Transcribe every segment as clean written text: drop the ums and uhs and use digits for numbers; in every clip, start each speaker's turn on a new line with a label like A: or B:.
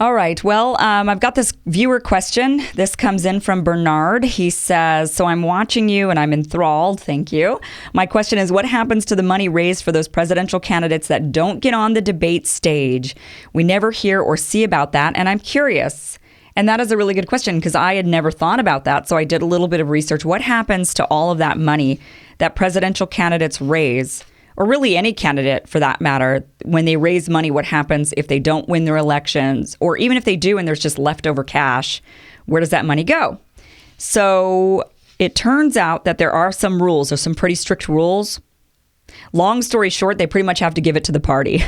A: All right. Well, I've got this viewer question. This comes in from Bernard. He says, so I'm watching you and I'm enthralled. Thank you. My question is, what happens to the money raised for those presidential candidates that don't get on the debate stage? We never hear or see about that. And I'm curious. And that is a really good question because I had never thought about that. So I did a little bit of research. What happens to all of that money that presidential candidates raise? Or really any candidate for that matter, when they raise money, what happens if they don't win their elections? Or even if they do and there's just leftover cash, where does that money go? So it turns out that there are some rules. There's some pretty strict rules. Long story short, they pretty much have to give it to the party.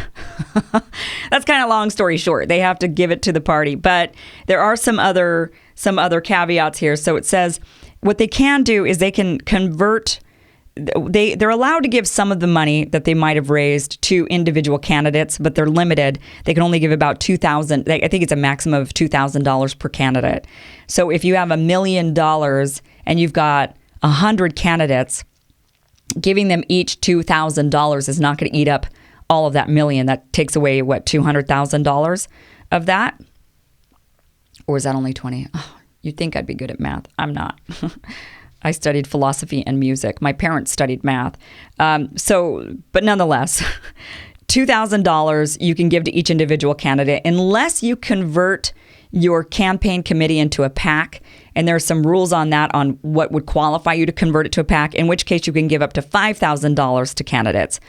A: That's kind of long story short. They have to give it to the party. But there are some other caveats here. So it says what they can do is they can convert. They're allowed to give some of the money that they might have raised to individual candidates, but they're limited. They can only give about $2,000. I think it's a maximum of $2,000 per candidate. So if you have $1 million and you've got 100 candidates, giving them each $2,000 is not going to eat up all of that million. That takes away, what, $200,000 of that? Or is that only 20? Oh, you'd think I'd be good at math. I'm not. I studied philosophy and music. My parents studied math. But nonetheless, $2,000 you can give to each individual candidate unless you convert your campaign committee into a PAC. And there are some rules on that, on what would qualify you to convert it to a PAC, in which case you can give up to $5,000 to candidates.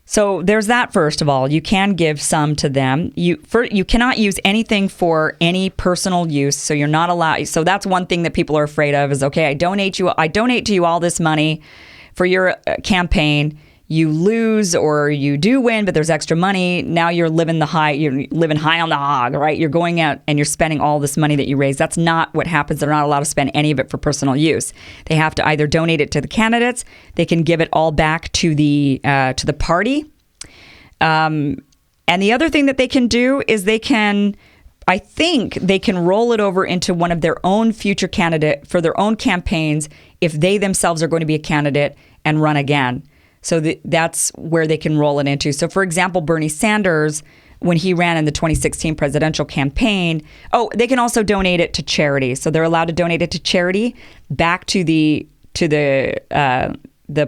A: So there's that. First of all, you can give some to them. You cannot use anything for any personal use. So you're not allowed. So that's one thing that people are afraid of is, okay, I donate to you all this money for your campaign. You lose or you do win, but there's extra money. Now you're living high on the hog, right? You're going out and you're spending all this money that you raise. That's not what happens. They're not allowed to spend any of it for personal use. They have to either donate it to the candidates. They can give it all back to the party. And the other thing that they can do is I think they can roll it over into one of their own future candidate for their own campaigns if they themselves are going to be a candidate and run again. So that's where they can roll it into. So, for example, Bernie Sanders, when he ran in the 2016 presidential campaign, they can also donate it to charity. So they're allowed to donate it to charity back to the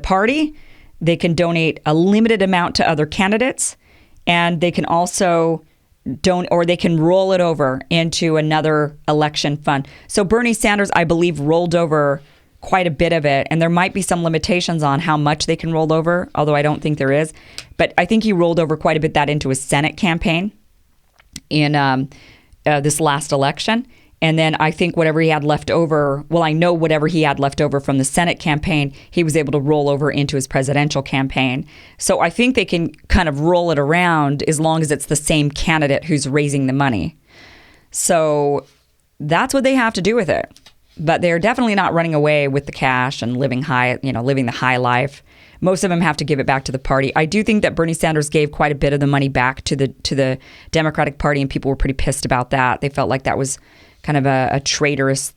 A: party. They can donate a limited amount to other candidates, and they can also they can roll it over into another election fund. So Bernie Sanders, I believe, rolled over quite a bit of it, and there might be some limitations on how much they can roll over, although I don't think there is. But I think he rolled over quite a bit that into his Senate campaign in this last election. And then I think whatever he had left over, whatever he had left over from the Senate campaign, he was able to roll over into his presidential campaign. So I think they can kind of roll it around as long as it's the same candidate who's raising the money. So that's what they have to do with it. But they're definitely not running away with the cash and living the high life. Most of them have to give it back to the party. I do think that Bernie Sanders gave quite a bit of the money back to the Democratic Party, and people were pretty pissed about that. They felt like that was kind of a traitorous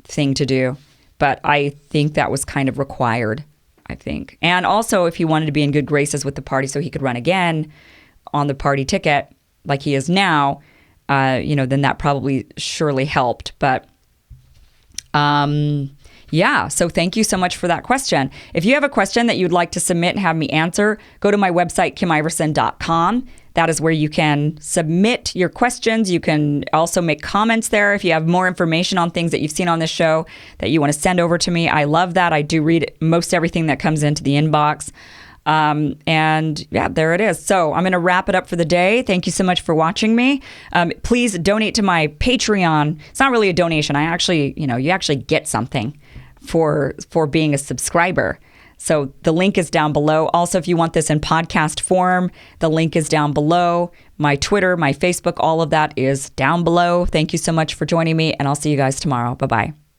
A: thing to do. But I think that was kind of required, I think. And also, if he wanted to be in good graces with the party so he could run again on the party ticket like he is now, then that probably surely helped. But so thank you so much for that question. If you have a question that you'd like to submit and have me answer, go to my website, KimIverson.com. That is where you can submit your questions. You can also make comments there if you have more information on things that you've seen on this show that you want to send over to me. I love that. I do read most everything that comes into the inbox. There it is. So I'm going to wrap it up for the day. Thank you so much for watching me. Please donate to my Patreon. It's not really a donation. You actually get something for being a subscriber. So the link is down below. Also, if you want this in podcast form, the link is down below. My Twitter, my Facebook, all of that is down below. Thank you so much for joining me, and I'll see you guys tomorrow. Bye-bye.